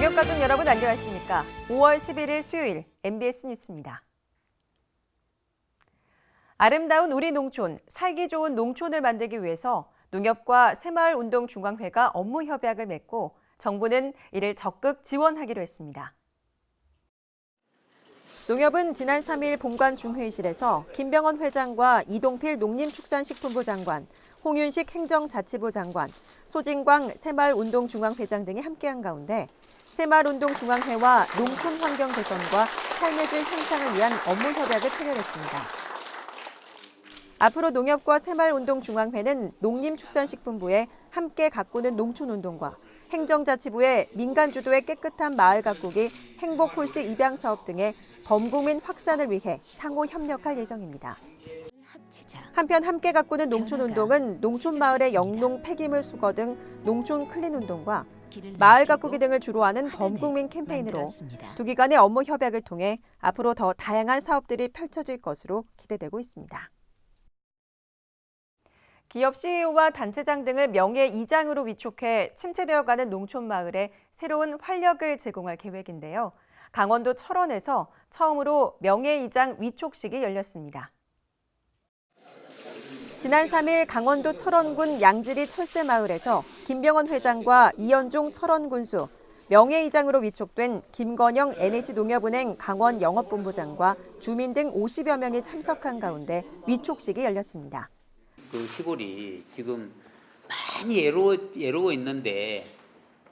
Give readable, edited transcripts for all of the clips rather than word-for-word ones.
농협가족 여러분 안녕하십니까? 5월 11일 수요일 MBS 뉴스입니다. 아름다운 우리 농촌, 살기 좋은 농촌을 만들기 위해서 농협과 새마을운동중앙회가 업무 협약을 맺고 정부는 이를 적극 지원하기로 했습니다. 농협은 지난 3일 본관중회의실에서 김병헌 회장과 이동필 농림축산식품부 장관, 홍윤식 행정자치부 장관, 소진광 새마을운동중앙회장 등이 함께한 가운데 새마을운동중앙회와 농촌 환경 개선과 삶의 질 향상을 위한 업무 협약을 체결했습니다. 앞으로 농협과 새마을운동중앙회는 농림축산식품부의 함께 가꾸는 농촌운동과 행정자치부의 민간 주도의 깨끗한 마을 가꾸기 행복홀씨 입양 사업 등의 범국민 확산을 위해 상호 협력할 예정입니다. 한편 함께 가꾸는 농촌운동은 농촌마을의 영농 폐기물 수거 등 농촌 클린운동과 마을 가꾸기 등을 주로 하는 범국민 캠페인으로 두 기관의 업무 협약을 통해 앞으로 더 다양한 사업들이 펼쳐질 것으로 기대되고 있습니다. 기업 CEO와 단체장 등을 명예이장으로 위촉해 침체되어가는 농촌마을에 새로운 활력을 제공할 계획인데요. 강원도 철원에서 처음으로 명예이장 위촉식이 열렸습니다. 지난 3일 강원도 철원군 양지리 철새마을에서 김병헌 회장과 이현종 철원군수, 명예이장으로 위촉된 김건영 NH농협은행 강원 영업본부장과 주민 등 50여 명이 참석한 가운데 위촉식이 열렸습니다. 그 시골이 지금 많이 애로워 있는데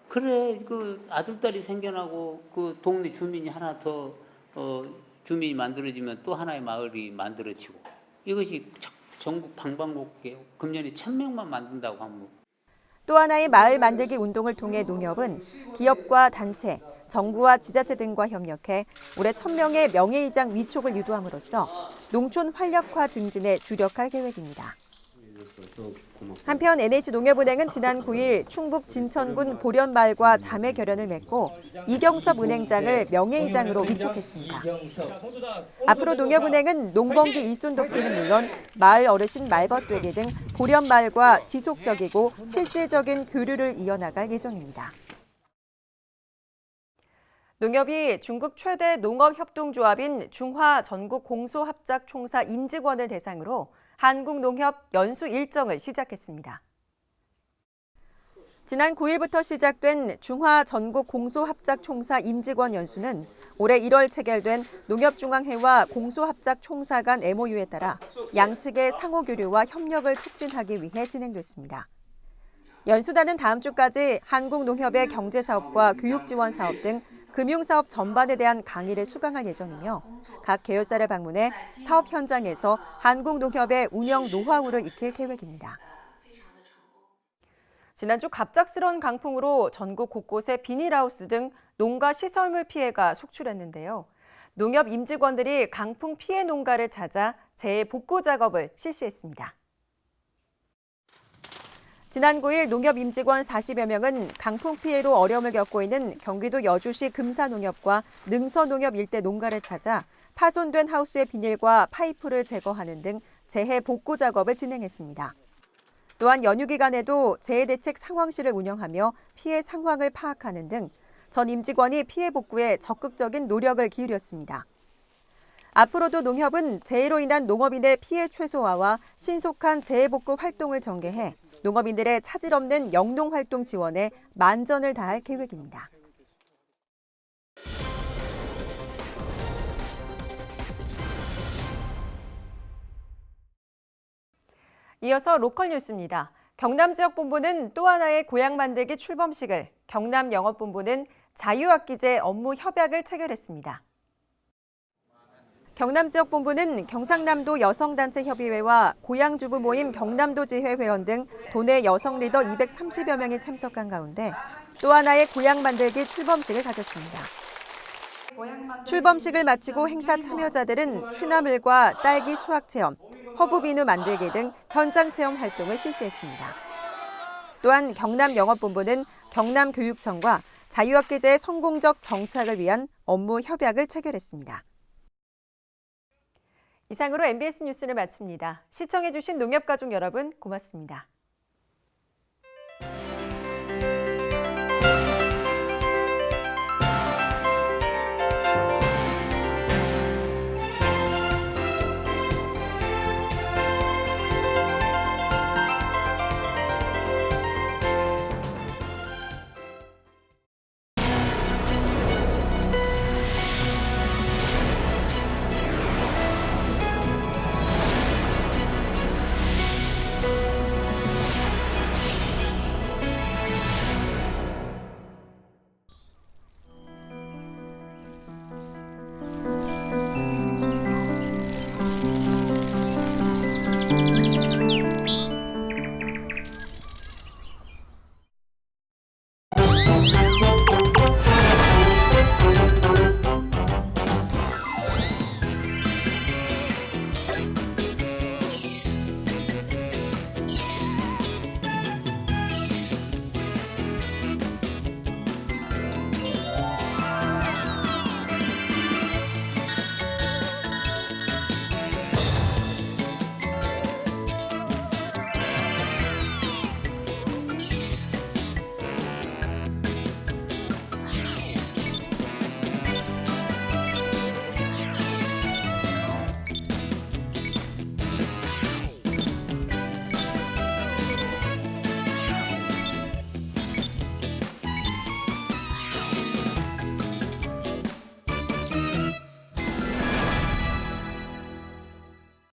그래 그 아들딸이 생겨나고 그 동네 주민이 하나 더 주민이 만들어지면 또 하나의 마을이 만들어지고 이것이 전국 방방곡곡에 금년에 1,000명만 만든다고 하면 또 하나의 마을 만들기 운동을 통해 농협은 기업과 단체, 정부와 지자체 등과 협력해 올해 1,000명의 명예이장 위촉을 유도함으로써 농촌 활력화 증진에 주력할 계획입니다. 한편 NH농협은행은 지난 9일 충북 진천군 보련마을과 자매 결연을 맺고 이경섭 은행장을 명예이장으로 위촉했습니다. 앞으로 농협은행은 농번기 일손 돕기는 물론 마을 어르신 말벗되기 등 보련마을과 지속적이고 실질적인 교류를 이어나갈 예정입니다. 농협이 중국 최대 농업협동조합인 중화전국공소합작총사 임직원을 대상으로 한국농협 연수 일정을 시작했습니다. 지난 9일부터 시작된 중화전국공소합작총사 임직원 연수는 올해 1월 체결된 농협중앙회와 공소합작총사 간 MOU에 따라 양측의 상호교류와 협력을 촉진하기 위해 진행됐습니다. 연수단은 다음 주까지 한국농협의 경제사업과 교육지원사업 등 금융사업 전반에 대한 강의를 수강할 예정이며 각 계열사를 방문해 사업 현장에서 한국농협의 운영 노하우를 익힐 계획입니다. 지난주 갑작스러운 강풍으로 전국 곳곳에 비닐하우스 등 농가 시설물 피해가 속출했는데요. 농협 임직원들이 강풍 피해 농가를 찾아 재복구 작업을 실시했습니다. 지난 9일 농협 임직원 40여 명은 강풍 피해로 어려움을 겪고 있는 경기도 여주시 금사농협과 능서농협 일대 농가를 찾아 파손된 하우스의 비닐과 파이프를 제거하는 등 재해 복구 작업을 진행했습니다. 또한 연휴 기간에도 재해대책 상황실을 운영하며 피해 상황을 파악하는 등 전 임직원이 피해 복구에 적극적인 노력을 기울였습니다. 앞으로도 농협은 재해로 인한 농업인의 피해 최소화와 신속한 재해복구 활동을 전개해 농업인들의 차질 없는 영농활동 지원에 만전을 다할 계획입니다. 이어서 로컬 뉴스입니다. 경남지역본부는 또 하나의 고향 만들기 출범식을, 경남영업본부는 자유학기제 업무 협약을 체결했습니다. 경남지역본부는 경상남도 여성단체협의회와 고향주부 모임 경남도지회 회원 등 도내 여성 리더 230여 명이 참석한 가운데 또 하나의 고향 만들기 출범식을 가졌습니다. 출범식을 마치고 행사 참여자들은 취나물과 딸기 수확 체험, 허브 비누 만들기 등 현장 체험 활동을 실시했습니다. 또한 경남영업본부는 경남교육청과 자유학기제의 성공적 정착을 위한 업무 협약을 체결했습니다. 이상으로 MBS 뉴스를 마칩니다. 시청해주신 농협가족 여러분 고맙습니다.